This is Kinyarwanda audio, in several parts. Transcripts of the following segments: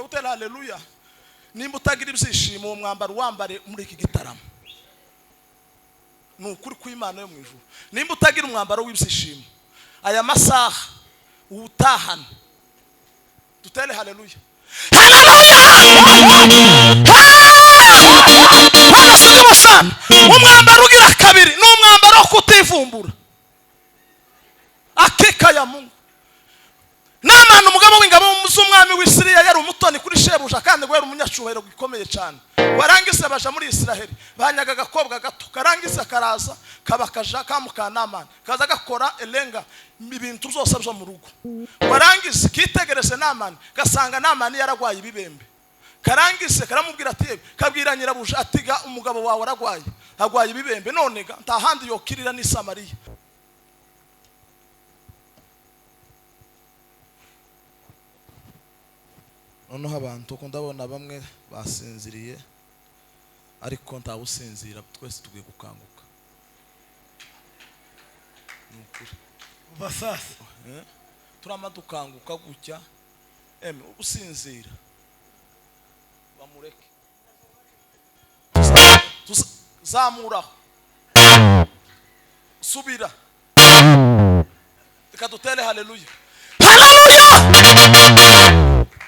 utera haleluya. Nimba utagira ibyishimo uwo mwambaro wambare muri iki gitaramo. Nukuri kw'Imana yo mwijuru. Nimba utagira umwambaro w'ibyishimo aya masaha utahana. Tutere haleluya. Umwambaro ugira kabiri n'umwambaro wo kutivumbura. Akika ya Mungu. Namana umugabo w'ingabo z'umwami w'Isiriya yari umutoni kuri shebuja kandi gwera umunyacyubahiro gikomeye cyane. Warangise baje muri Isiraheli banyaga gakobwa gato karangise karaza kabakaja kamukanamana kaza gakora elenga ibintu byose byo mu rugo. Warangise kitegereze Namani gasanga Namani yaragwaye ibibembe. Karangise karamubwira ati kabwira nyirabuja atiga umugabo wawe aragwaye agwaye ibibembe none nta handi yokirira ni Samariya. Noneho abantu ko ndabona bamwe basinziriye ariko ntawusinzira twese tugiye gukanguka. Nukuri basasa turamadukanguka gutya usinzira bamureke zamuraho subira reka dutere haleluya. Haleluya.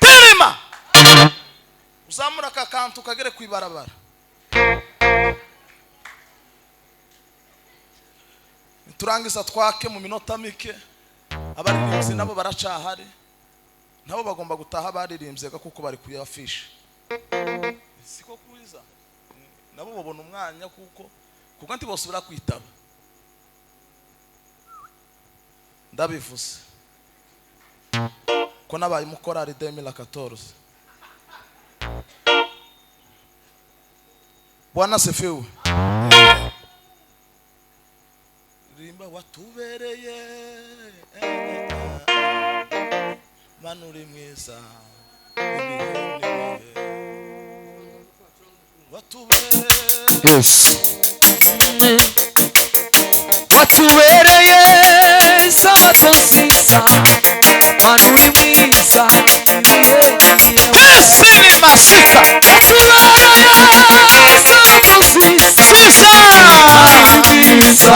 Terima uzamura kakantu kagere kwibarabara. Turangiza twake mu minota mike abaririmbyi nabo baracahari nabo bagomba gutaha baririmbye kuko bari kuyafisha. Siko kuiza nabo babona umwanya kuko nti bosubira kwitaba. Ndabivuze ko nabaye mukorari 2014. Bwana sifiwe. Rimba watubereye manuri mwiza watubereye. Yes. Watubereye sato sisa manuri mwiza Siri masika watubereye sato sisa manuri mwiza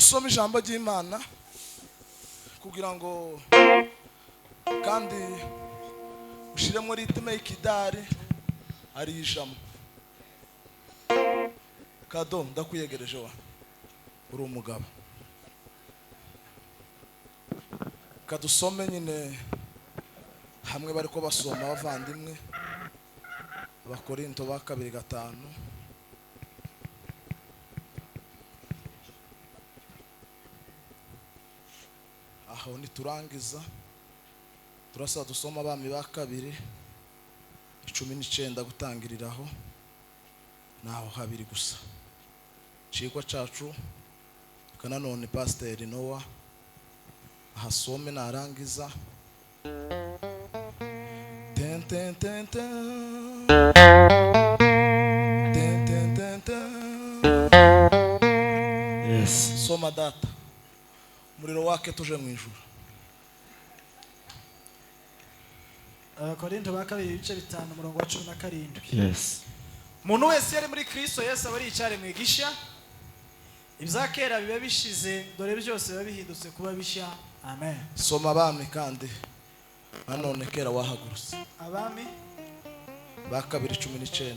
dusome ijambo ry'Imana kugira ngo kandi ushiremo ritme y'ikidari ari ijambo. Kado ndakwiyegereje wa uri umugabo. Kadusome nyine hamwe bariko basoma bavandimwe Abakorinto ba 2:5. Aho niturangiza turasa dusoma Abami ba 2:19 gutangiriraho naho habiri gusa. Cigwa cacu kananone Pastor Noah ahasome narangiza. Ten ten ten ten ten ten ten ten. Yes. Soma data umuriro wake tuje mu ijuru. Abakorinto ba 2:5:17. Yes. Umuntu wese yari muri Kristo Yesu abari icare mwigisha. Ibyakera biba bishize dore byose biba bihindutse kuba bishya. Amen. Soma Abami kandi nanone kera wahagurutse. Abami ba 2:19.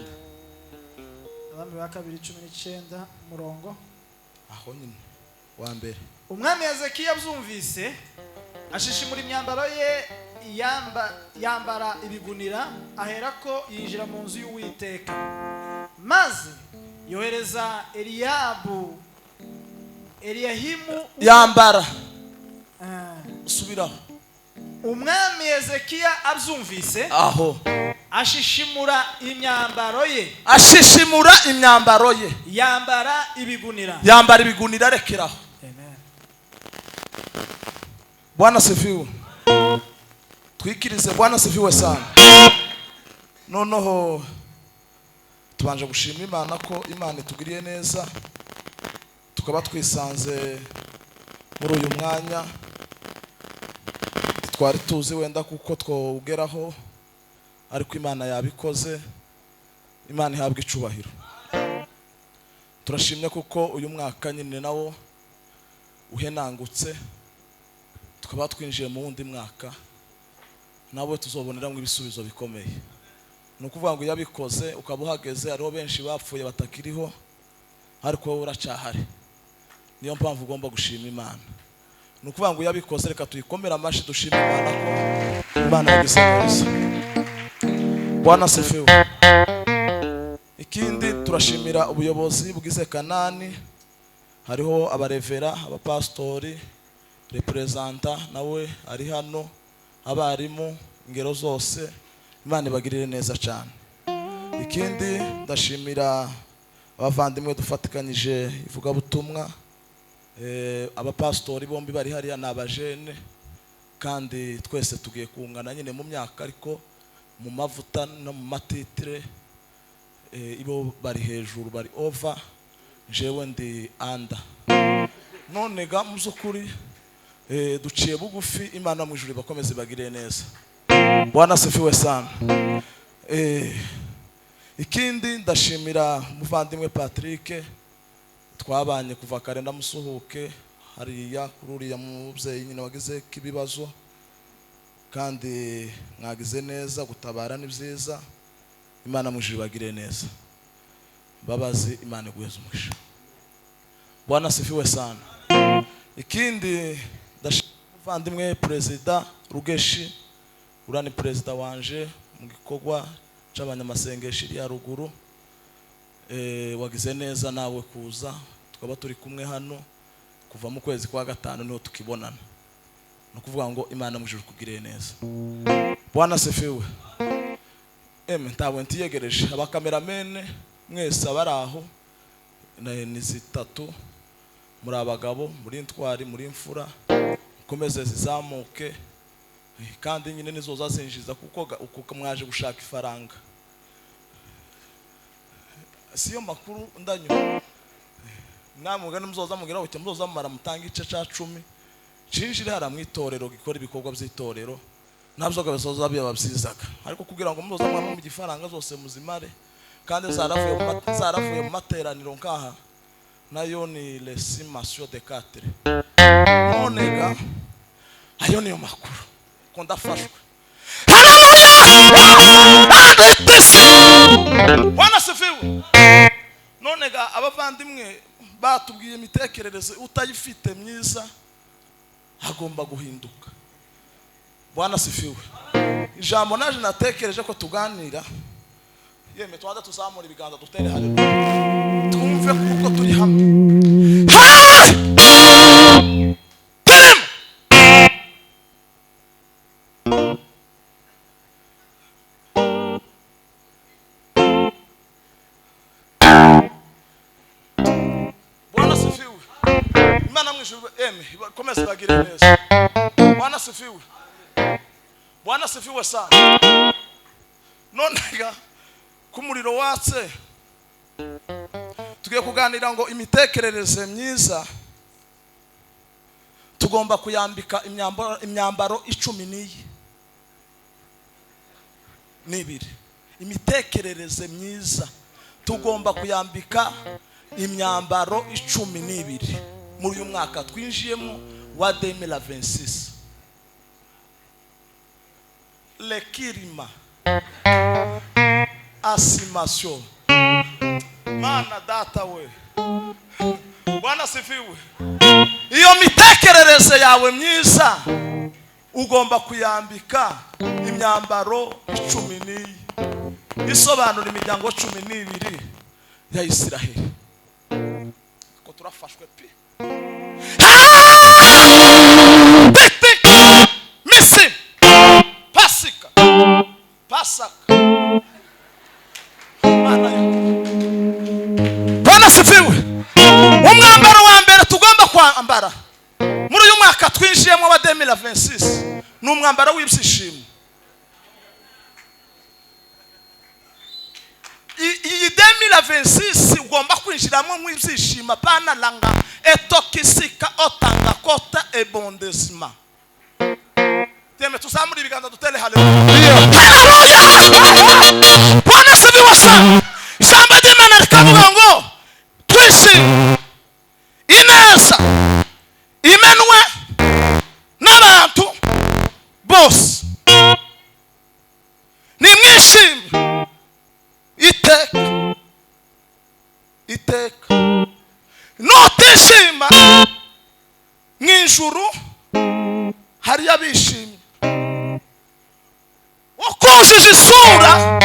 Abami ba 2:19 murongo Aho nyine wa mbere. Umwami Hezekiya byumvise ashishimura imyambaro ye yambara ibigunira aherako yinjira mu nzu y'Uwiteka. Maze yohereza Eliyahimu Yambara subiraho. Umwami Hezekiya abyumvise Aho ashishimura imyambaro ye. Ashishimura imyambaro ye. Yambara ibigunira. Yambara ibigunira rekeraho. Amen. Bwana sifiwe. Twikirize Bwana sifiwe sana. Noneho tubanje gushima Imana ko Imana itugiriye neza tukaba twisanze muri uyu mwanya. Twari tuzi wenda kuko twogeraho ariko Imana yabikoze. Imana ihabwa icubahiro. Turashimye kuko uyu mwaka nyine nawo uhenangutse tukaba twinjiye mu wundi mwaka nawe tuzoboneramo ibisubizo bikomeye. Nukuvuga ngo yabikoze ukaba uhageze ariho benshi bapfuye batakiriho ariko wowe uracahari. Niyo mpamvu ugomba gushima Imana. Nukuvuga ngo yabikoze reka tuyikomera amashi dushima Imana ko Imana yagize neza. Bwana sifiwe. Ikindi turashimira ubuyobozi bwize Kanani. Hariho abarevera, abapastori, representa nawe ari hano, abarimu ingero zose. Imana ibagirire neza cyane. Ikindi ndashimira abavandimwe dufatikanyije ivuga butumwa. Abapastori bombi bari hariya n'abajene kandi twese tugiye kungana nyine mu myaka ariko mu mavuta no mu matitire. Ibo bari hejuru bari over jewe ndi under. None ga muzukuri duciye bugufi Imana mu ijuru bakomeze bagire neza. Bwana sifiwe sana. Ikindi ndashimira muvandimwe Patrick twabanye kuva kare ndamusuhuke hariya kururiya mubyeyi nyine wagize kibibazo kandi mwagize neza gutabara ni byiza. Imana mu ijuru bagire neza. Babazi Imana iguheze umugisha. Bwana sifiwe sana. Ikindi ndashimira muvandimwe Perezida Rugeshi urani perezida wanje mu gikorwa c'abanyamasengesho iri ya ruguru. Wagize neza nawe kuza tukaba turi kumwe hano kuva mu kwezi kwa 5 niho tukibonana. No kuvuga ngo Imana mu ijuru kugire neza. Bwana sifiwe. Ntawe ntiyegereje abakameramene mwese abaraho ni 3 muri abagabo muri intwari muri imfura komeze zizamuke kandi nyine nizo zazinjiza kuko mwaje gushaka ifaranga. Siyo makuru ndanyura namwe muzoza mugeraho cyo muzoza mara mutanga ice ca 10 cinjire hara mwitorero gikora ibikorwa by'itorero nabyo gabesoza byababyizaga ariko kugira ngo muzoza mwamwe mu gifaranga zose muzimare kandi zaravuye mu materaniro nkaha nayo ni l'estimation de 4. Nonega ayo niyo makuru ko ndafashwe. Bwana sifiwe. Nonega abavandimwe batubwiye imitekerereze utayifite myiza agomba guhinduka. Bwana sifiwe. Ijambo naje natekereje ko tuganira yeme twanda tuzamura ibiganza dutere haleluya twumve kuko turi hamwe. Bwana sifiwe. Imana mwishuwe komeza bagire neza. Bwana sifiwe. Bwana sifiwe sana. Nonega kumuriro watse tugiye kuganira ngo imitekerereze myiza tugomba kuyambika imyambaro 12. Imitekerereze myiza tugomba kuyambika imyambaro 12 muri uyu mwaka twinjiyemo wa 2026. Lekirima asimation mana data we. Bwana sifiwe. Iyo mitekerereze yawe myiza ugomba kuyambika imyambaro 12 isobanura imiryango 12 ya Isiraheli. Ko turafashwe pe. Misi Pasika Bwana sifiwe. Umwambaro wa mbere tugomba kwambara muri uyu mwaka twinjiyemo wa 2026 ni umwambaro w'ibyishimo. Iyi 2026 ugomba kwinjiramo mu ibyishimo pana langa etokisika otanga kota ebondesima. Teme tuzamura ibiganza dutere haleluya. Bwana sifiwe sana. Jambo ry'Imana rikavuga ngo twishime ineza imenwe n'abantu bose. Nimwishime iteka notishima mw'ijuru hari abishimye wakujije isura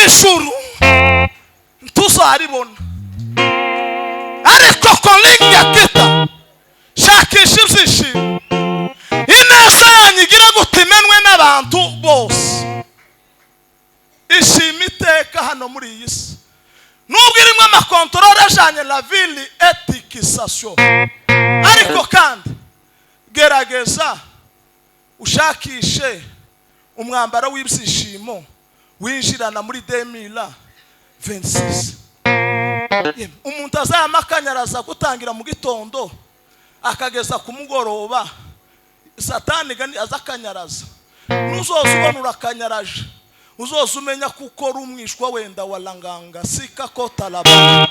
ijuru tuzaribona ariko kolinga kita shakisha ibyishimo ineza yanyu igira gutimenwe n'abantu bose. Ishima iteka hano muri iyi si nubwo irimo amakontorore ajanye la ville etikisation ariko kandi gerageza ushakishe umwambaro w'ibyishimo winjirana muri 2026. Umuntu azamakanyaraza gutangira mu gitondo akageza ku mugoroba satani gani azakanyaraza. Nuzoza ubona urakanyaraje uzoza umenya kuko rumwishwa wenda walanganga sika kota laba.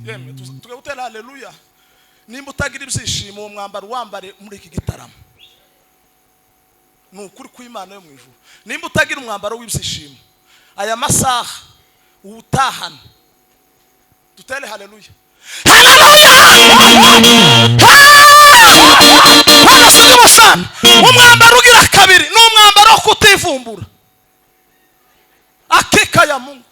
yemwe tugutera haleluya. Nimba utagira ibyishimo uwo mwambaro wambare muri iki gitaramo. Nukuri kw'Imana yo mu ijuru. Nimba utagira umwambaro w'ibyishimo aya masaha utahana. Dutere haleluya. Umwambaro ugira kabiri ni umwambaro wo kutivumbura. Akika ya Mungu.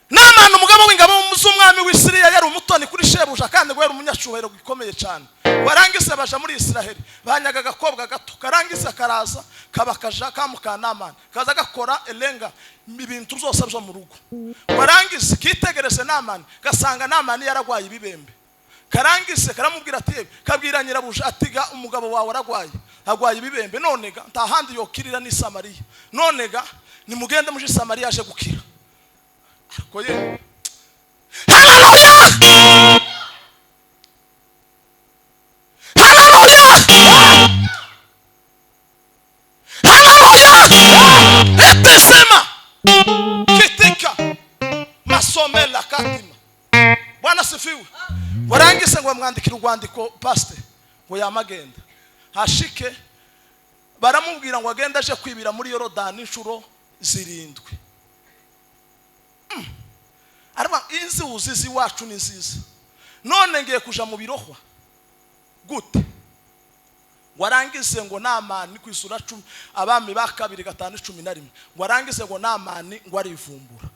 Namana umugabo w'ingabo z'umwami w'Isiriya yari umutoni kuri shebuja kandi gwera umunyacyubahiro gikomeye cyane. Warangise baje muri Isiraheli banyaga agakobwa gato karangise karaza kabakaja kamukanamana kaza gakora elenga ibintu byose byo mu rugo. Warangise kitegereze Namani gasanga Namani yaragwaye ibibembe. Karangise karamubwira ati kabwira nyirabuja atiga umugabo wawe aragwaye agwaye ibibembe nonega ntahandi yokirira ni Samariya nonega nimugende muri Samariya aje gukira. Ariko ye haleluya etesema kitika masomela katima. Bwana sifiwe. Warangise ngo bamwandikira urwandiko pastor ngo yamagenda hashike baramubwira ngo agenda aje kwibira muri Yorodani inshuro 7. Araba inzi uzizi wacu ni nziza none ngiye kuja mu birohwa gute. Warangise ngo Namani kwisura 10 abami ba 2:5-11 warangise ngo Namani ngo arivumbura.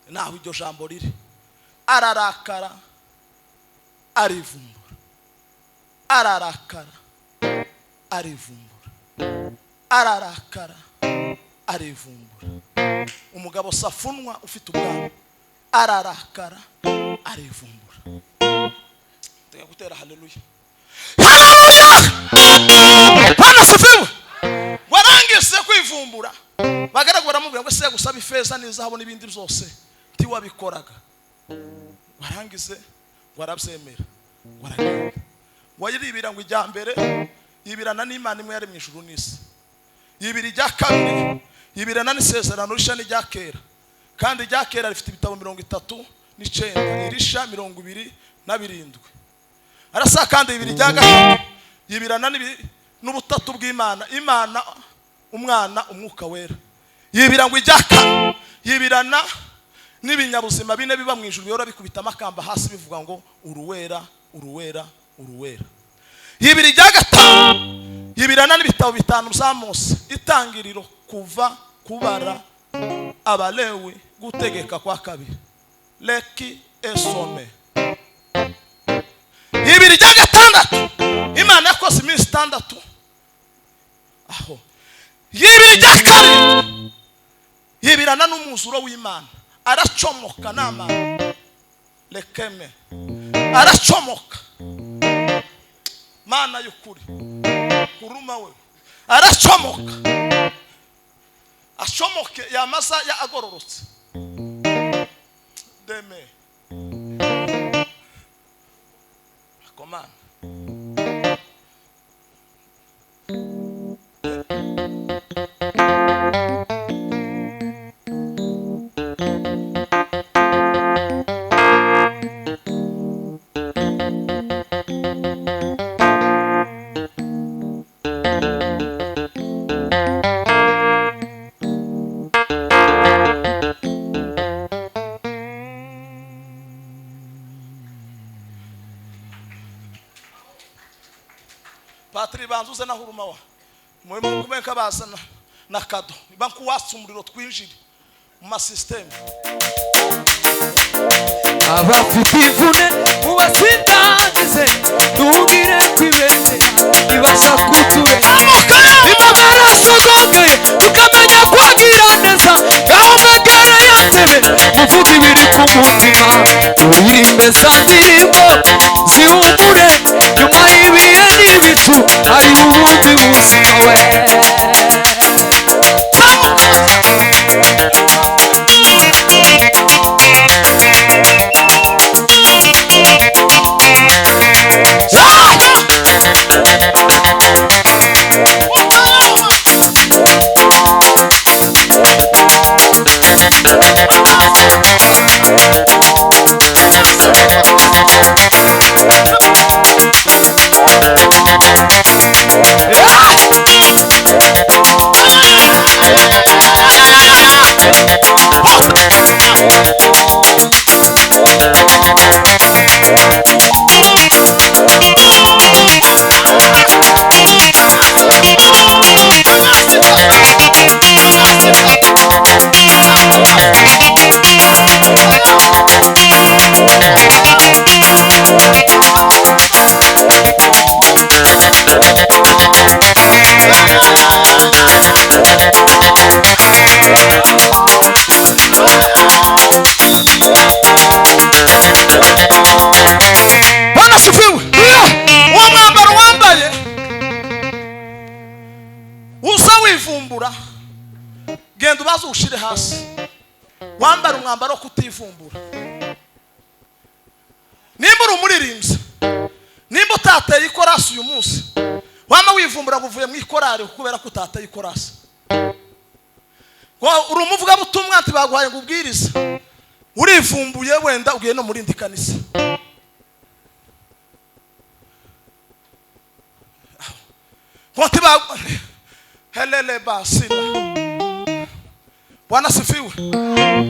Naho iryo jambo riri ararakara arivumbura ararakara arivumbura ararakara arivumbura. Umugabo safunwa ufite ubwabo ararakara arivumbura. Tugutera haleluya. Haleluya. Bwana sifiwe. Warangise kwivumbura bagaragu baramubwira ngo se gusaba ifeza n'izahabu n'ibindi byose nti wabikoraga. Warangise warabyemera waragenda wayiribira ngo ijya mbere yibirana n'Imana imwe yari mu ijuru n'isi. Yibiri ijya kabiri yibirana n'isezerano risha n'ijya kera kandi ijya kera rifite ibitabo 39 irisha 27. Arasa kandi yibiri ijya gatatu yibirana n'ubutatu bw'Imana Imana umwana umwuka wera. Yibira ngo ijya kane yibirana n'ibinyabuzima bine biba mu ijuru yora bikubita amakamba hasi bivuga ngo uruwera uruwera uruwera. Yibiri ijya gatanu yibirana n'ibitabo 5 bya Mose itangiriro kuva kubara Abalewi gutegeka kwa kabiri leki esome. Yibiri ijya gatandatu Imana yakoze iminsi 6 aho. Yibiri ijya karindwi yibirana n'umuzuro w'Imana aracomoka Namani lekeme aracomoka Mana y'ukuri kuruma we aracomoka ashomoke yamaza ya agororotse deme komana. Patri banzuze na huruma wa mwemo kumeka basana na kado banku wasa umuriro twinjire mu masystem. Abafite imvune mubasindagize ntugire kwibeshya ibasha kuture imagara sogongeye ukamenya kwagira neza ngaho magara yatebe muvuga ibiri ku mutima uririmbe za ndirimbo zihumure nyuma y'ibihe n'ibicu hari ubundi buzima we. wivumbura genda ubaze ushire hasi wambara umwambaro kutivumbura. Nimba uri umuririmbyi, nimba utateye ikorasi uyu munsi, wama wivumbura guvuye mu ikorari kubera ko utateye ikorasi. Uri umuvuga butumwa ati baguhaye ngubwiriza, urivumbuye wenda ugiye no muri ndi kanisa. Konti ba helele basila. Bwana sifiwe.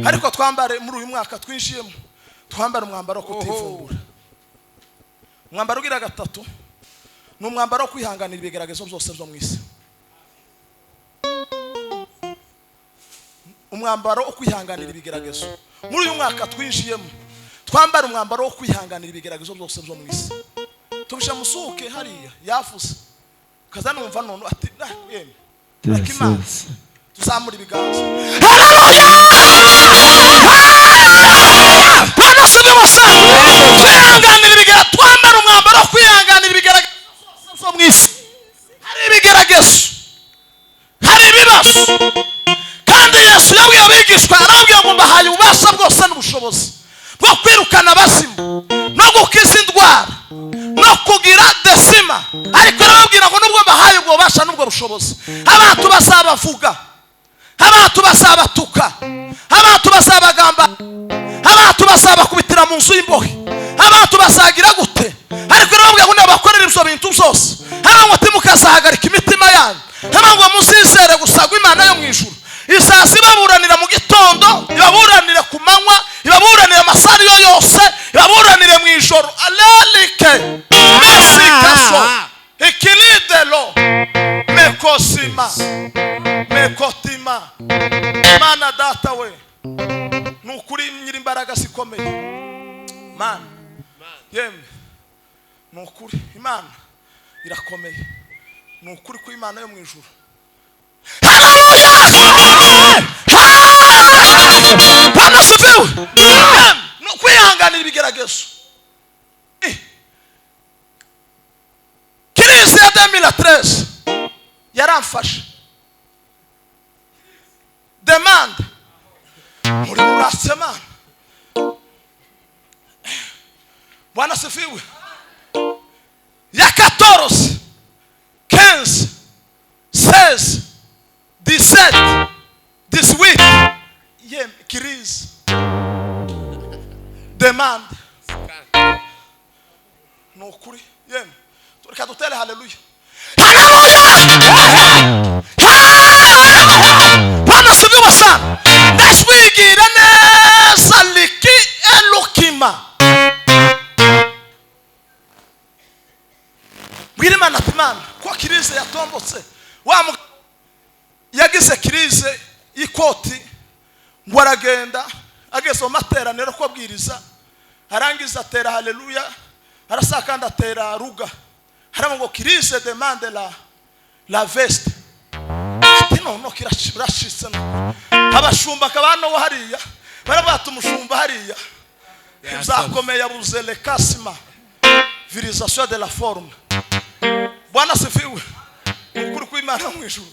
Ariko twambare muri uyu mwaka twinjiyemo, twambare umwambaro kutivumbura. Umwambaro ugira gatatu ni umwambaro kwihanganira ibigeragezo byose byo mu isi. Umwambaro wo kwihanganira ibigeragezo muri uyu mwaka twinjiyemo, twambare umwambaro wo kwihanganira ibigeragezo byose byo mu isi. Tubisha musuke hariya yafuze kazana umva none ati yeme akimana tuzamura ibiganza. Bwana sibe basanga kwihanganira ibigeragezo, twambare umwambaro wo kwihanganira ibigeragezo byo mu isi. Hari ibigeragezo, hari ibibazo, kandi Yesu yabwiye abigishwa arababwira ngo mbahaye ububasha bwose n'ubushobozi bwo kwirukana abazimu no gukiza indwara no kugira desima. Ariko arababwira ngo nubwo mbahaye ubwo bubasha n'ubwo bushobozi, abantu bazabavuga, abantu bazabatuka, abantu bazabagamba, abantu bazabakubitira mu nzu y'imbohe, abantu bazagira gute. Ariko arababwira ngo nabakorera ibyo bintu byose, ngo timukazahagarika imitima yanyu, ngo muzizere gusa Imana yo mu ijuru isazi baburanira mu gitondo, ibaburanire ku manywa, ibaburanire amasari yo yose, ibaburanire mu ijoro. Alelike mesikaso ikilidelo mekosima mekotima. Mana data we nukuri nyiri imbaraga zikomeye mana yemwe, nukuri Imana irakomeye, nukuri ko Imana yo mu ijuru. Bwana sifiwe. No kwihanganira ibigeragezo. Kirisi ya 2013 yaramfashe. Demande muri urasema. Bwana sifiwe. Ya 14 15 16 17 this week yem crise demande no kuri yem tureka dutele. Haleluya, haleluya. Bwana sibiwa sana ndaswigira neza liki elokima bwirima na timana ko crise yatombotse wa yagize crise y'ikoti ngo aragenda ageze mu materaniro ko abwiriza, arangiza atera haleluya, arasakanda atera ruga, haramo ngo crise demande la veste. No kirashitse no abashumba kabano wo hariya barabata umushumba hariya uzakomeye abuze le kasima virisation de la forme. Bwana sifiwe. Ukuri ku Imana mu ijuru.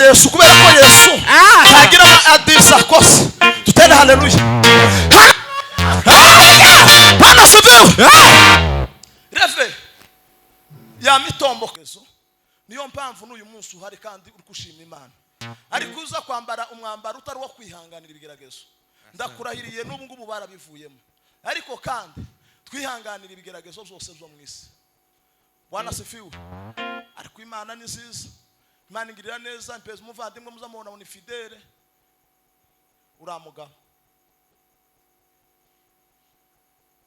Yesu kubera ko Yesu ntagira adisa kose tutende. Haleluya, Bwana sifiwe. Reve ya mitombokezo niyo mpamvu n'uyu munsi uhari kandi uri kushima Imana. ariko uza kwambara umwambaro utari wo kwihanganira ibigeragezo ndakurahiriye n'ubu ngubu barabivuyemo ariko kandi twihanganira ibigeragezo byose byo mu isi Bwana sifiwe ariko Imana ni nziza Imana ingirira neza mpeze umuvandimwe muzamubona ni fidele uramugabo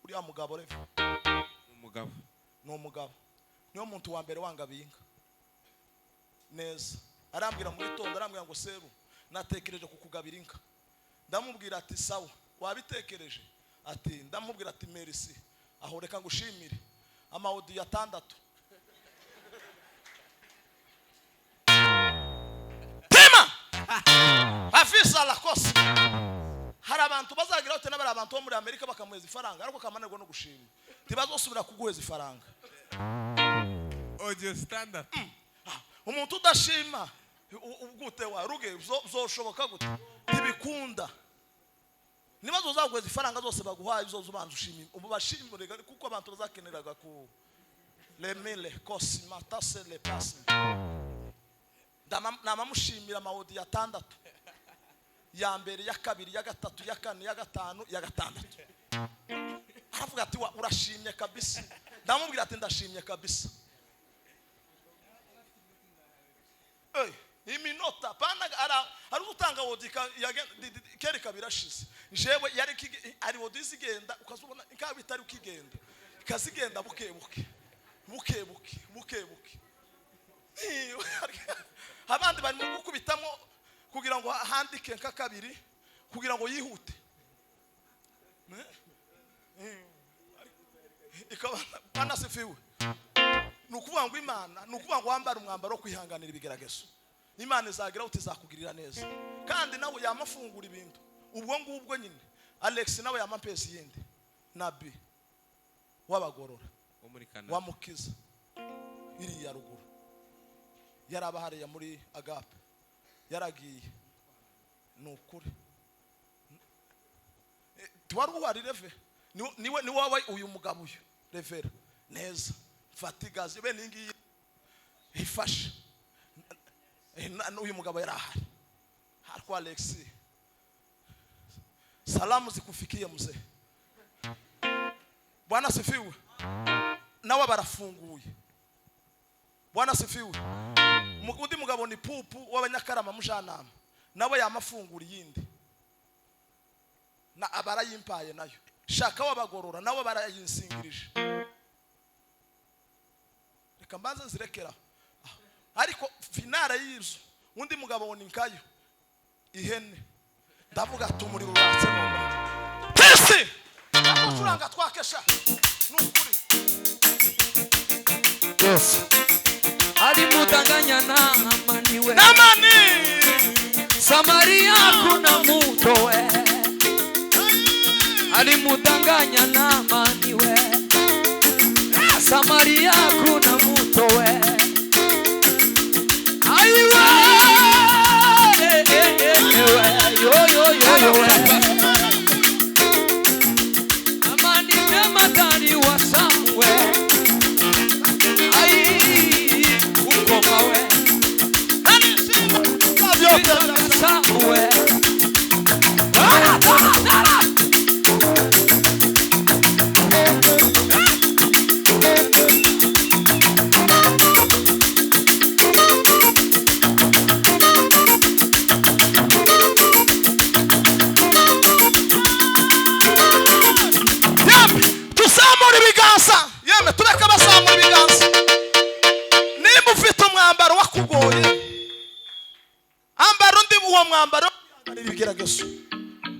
uriya mugabo rero umugabo niyo muntu wa mbere wangabinga neza arambwira muri tondo arambwira ngo seru natekereje kukugabira inka ndamubwira ati sawa wabitekereje ati ndamubwira ati merci aho reka ngushimire amawudi ya 6 tema afisa la kosa hari abantu bazagira hote n'abari abantu bo muri Amerika bakamuheza ifaranga ariko kamanirwa no gushima tibazosubira kuguheza ifaranga audio standard umuntu udashima ubwute wa ruge zoshoboka gute tibikunda nibazo uzaguheza ifaranga zose baguhaye zo zubanza ushimira ubashimire kuko abantu bazakeneraga ku lemile kosi matase le passe namamushimira amawodi ya 6 ya mbere ya kabiri ya gatatu ya kane ya gatanu ya gatandatu aravuga ati urashimye kabisa ndamubwira ati ndashimye kabisa iminota pana ari utanga wodika keri kabirashize jewe yari ari wodisi genda ukazubona inka bitari ukigenda ikazigenda bukebuke abandi bari mu gukubitamo kugira ngo handike nka kabiri kugira ngo yihute ikabana sifiwe nukuvuga ngo Imana nukuvuga ngo wambara umwambaro wo kwihanganira ibigeragezo Imana izagira uti zakugirira neza kandi nawe yamafungura ibintu ubwo ngubwo nyine Alex nawe yamampesi yindi nabi wabagorora wamukiza iri ya ruguru yarabahariye muri Agape yaragiye nukuri twari uwari reve ni wawe uyu mugabo uyu revera neza fatigazi bene ngiye ifasha uyu mugabo yarahari hariko Alex salamu zikufikie mzee Bwana sifiwe nawe barafunguye Bwana sifiwe undi mugabo ni pupu w'abanyakarama mujanama nawe yamafungura yindi na abarayimpaye nayo shaka wabagorora nawe barayinsingirije reka mbanze zirekera ariko finale yizo undi mugabo woni nkayo ihene ndavuga tumuri ruratse none pesi akuranga twakesha nukuri Yes ali mudanganya namani Samaria kuna muto we ali mudanganya namani we Samaria kuna muto we aiwa yo amani tema tani wa Samuel ai ukoma we Samuel ibigeragezo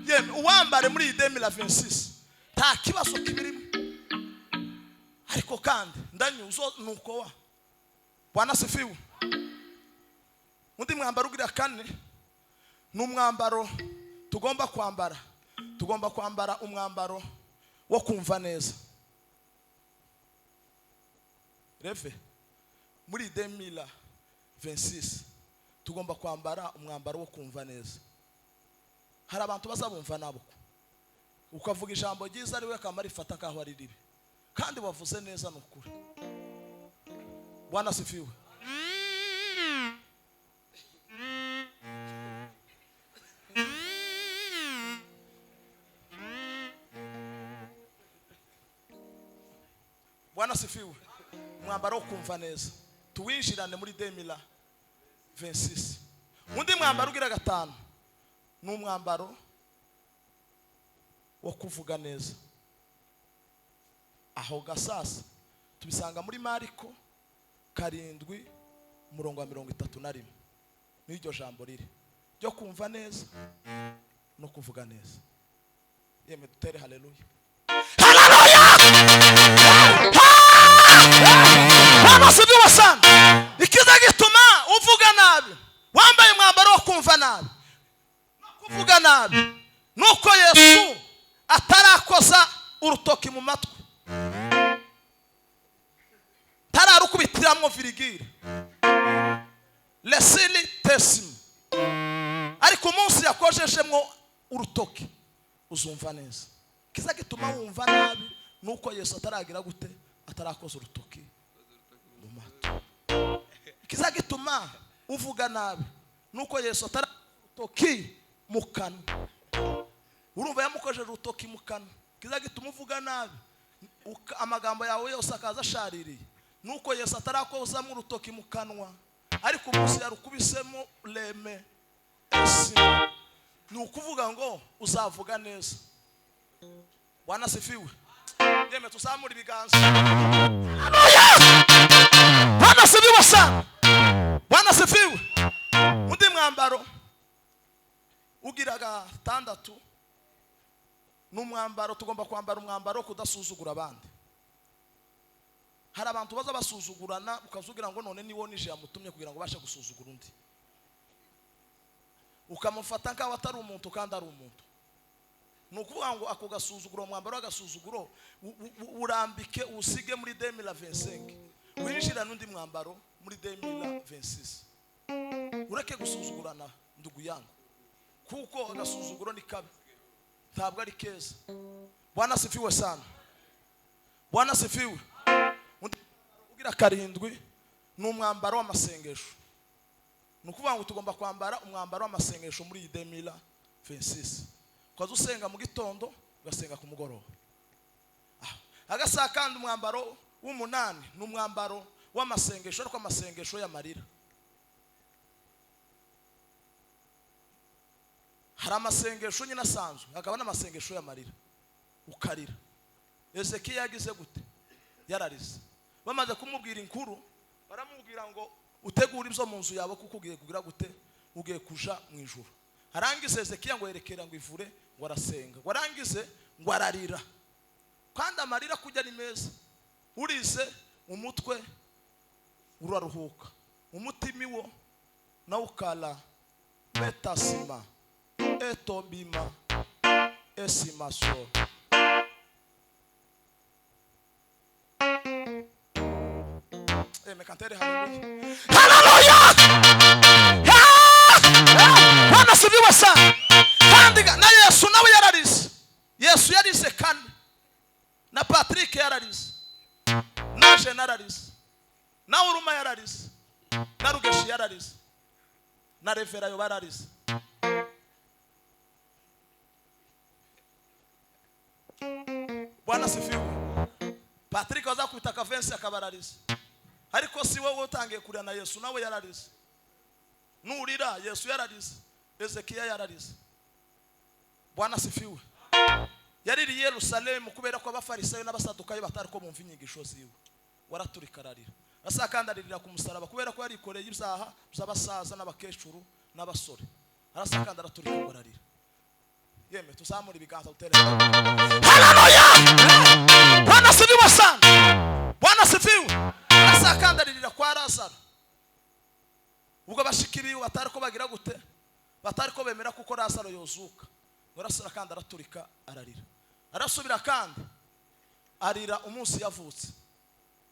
yeme uwambare muri 2026 ta kibazo kibirimo ariko kandi ndanyuzo nuko wa Bwana sifiwe undi mwambaro ugira kane n'umwambaro tugomba kwambara umwambaro wo kumva neza reve muri 2026 tugomba kwambara umwambaro wo kumva neza hari abantu bazabumva nabo ukavuga ijambo ryiza ari we kamari fata kaho ari ribi kandi wavuze neza nukuri Bwana sifiwe Bwana sifiwe. Umwambaro wo kumva neza tuwinjirane muri 2026. Undi mwambaro ugira gatanu n'umwambaro wo kuvuga neza. Aho gasasa tubisanga muri Mariko 7:31 n'iryo jambo riri ryo kumva neza no kuvuga neza. Yeme dutere haleluya. Haleluya. Baba sibiwa sana. Ikiza gituma uvuga nabi. Wambaye mwambaro wo kumva nabi. No kuvuga nabi. Nuko Yesu atarakoza urutoki mu matwi. Tararukubitiramwo virigire. Lesili tesim. Ariko umunsi yakojejemwo urutoki uzumva neza. Kiza gituma wumva nabi nuko Yesu ataragira gute atarakoza urutoki mu matwi. Kiza gituma uvuga nabi nuko Yesu atararutoki mu kanwa. Urumva yamukojeje urutoki mu kanwa. Kiza gituma uvuga nabi amagambo yawe yose akaza ashaririye nuko Yesu atarakoza mu rutoki mu kanwa. Ariko umunsi yarukubisemo leme esi ni ukuvuga ngo uzavuga neza. Bwana sifiwe. Yeme tusamura ibiganza. Bwana sifiwe sana. Bwana sifiwe. Undi mwambaro ugira gatandatu n'umwambaro tugomba kwambara umwambaro kudasuzugura abandi. Hari abantu baza basuzugurana ukazugira ngo none niwo nije yamutumye kugira ngo bashe gusuzugura undi. Ukamufata nkaho atari umuntu kandi ari umuntu. Nukuvuga ngo ako gasuzuguro mwambaro agasuzuguro urambike usige muri 2025. Winjira n'undi mwambaro muri 2026. Ureke gusuzugurana ndugu yangu. Kuko agasuzuguro ni kabi. Ntabwo ari keza. Bwana sifiwe sana. Bwana sifiwe. Ugira 7 n'umwambaro w'amasengesho. Nukuvuga ngo tugomba kwambara umwambaro w'amasengesho muri 2026. Kwaza usenga mu gitondo ugasenga ku mugoroba. Agasa kandi umwambaro w'umunani n'umwambaro w'amasengesho ariko amasengesho y'amarira. Hari amasengesho nyine asanzwe hakaba n'amasengesho y'amarira ukarira. Ezekiya yagize gute? Yararize. Bamaze kumubwira inkuru baramubwira ngo utegura ibyo mu nzu yawe kuko ugiye kugira gute ugiye kuja mu ijuru. Harangize Ezekiya ngo yerekera ngo ivure ngo arasenga. Warangize ngo ararira. Kandi amarira kujya ni meza. Urize umutwe uraruhuka. Umutimi wo na ukala metasima etobima esimaso. Mekantere haleluya. Haleluya. Bwana sibiwa sana. Kandi na Yesu nawe yararize. Yesu yarize kandi na Patrick yararize. Na Generalize. Na Uruma yararize. Na Rugeshi yararize. Na Revera yo bararize. Bwana sifiwe. Patrick waza kubitaka Vince akabararize. Ariko si wowe utangiye kurira na Yesu nawe yararize. Nurira Yesu yararize. Ezekiya yararize. Bwana sifiwe. Yariri Yerusalemu kubera ko abafarisayo n'abasadukayo batariko bumva inyigisho ziwe. Waraturikararira. Asakandarira ku musaraba kubera ko yarikoreye ibyaha by'abasaza n'abakecuru n'abasore. Arasakandara turikararira. Yeme tuzamura ibiganza utere. Haleluya! Bwana sifiwe sana. Bwana sifiwe. Asakandarira kwa Lazaro. Ubwo bashikiriye batariko bagira gute? Batariko bemera kuko Lazaro yozuka. Warasara kandi araturika ararira. Arasubira kandi arira umunsi yavutse.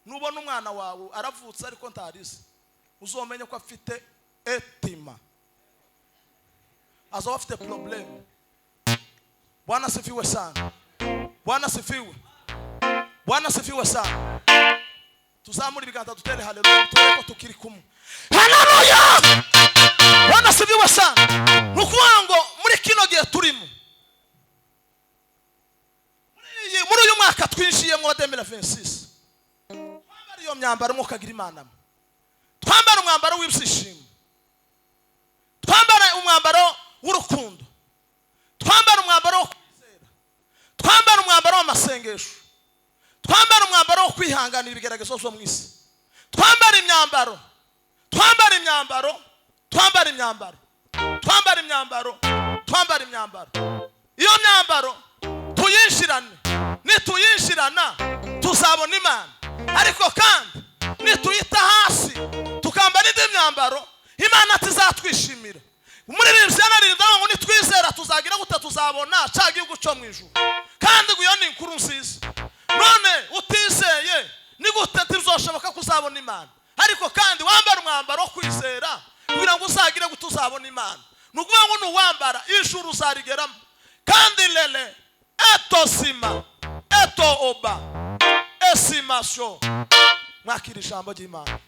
Nubona umwana wawe aravutse ariko ntarize. Uzomenye ko afite etima. Azo afite problem. Bwana sifiwe sana. Bwana sifiwe. Bwana sifiwe sana. Tuzamura ibiganza dutere haleluya tureko tukiri kumwe. Haleluya! Bwana sifiwe sana. Nukuwango muri kino gihe turimo. Muri uyu mwaka twinjiye mu 2026. iyo myambaro mukagira Imana. Twambara umwambaro w'ibyishimo, twambara umwambaro w'urukundo, twambara umwambaro wo kwizera, twambara umwambaro w'amasengesho, twambara umwambaro wo kwihanganira ibigeragezo byo mu isi, twambara imyambaro, twambara imyambaro, twambara imyambaro, twambara imyambaro, twambara imyambaro. Iyo myambaro tuyishirane, nituyishirana tuzabona Imana. Ariko kandi nituyita hasi tukambara indi myambaro, Imana tizatwishimira. Muri Bibiliya ngo nitwizera tuzagira gute? Tuzabona cya gihugu cyo mu ijuru. Kandi iyo ni inkuru nziza. None utizeye ni gute tuzoshoboka kuzabona Imana? Ariko kandi wambara umwambaro wo kwizera kugira ngo uzagire gute uzabona Imana. Nukuvuga ngo nuwambara ijuru uzarigeramo. Kandi lele etosima eto oba esimasyo mwakira ijambo ry'Imana.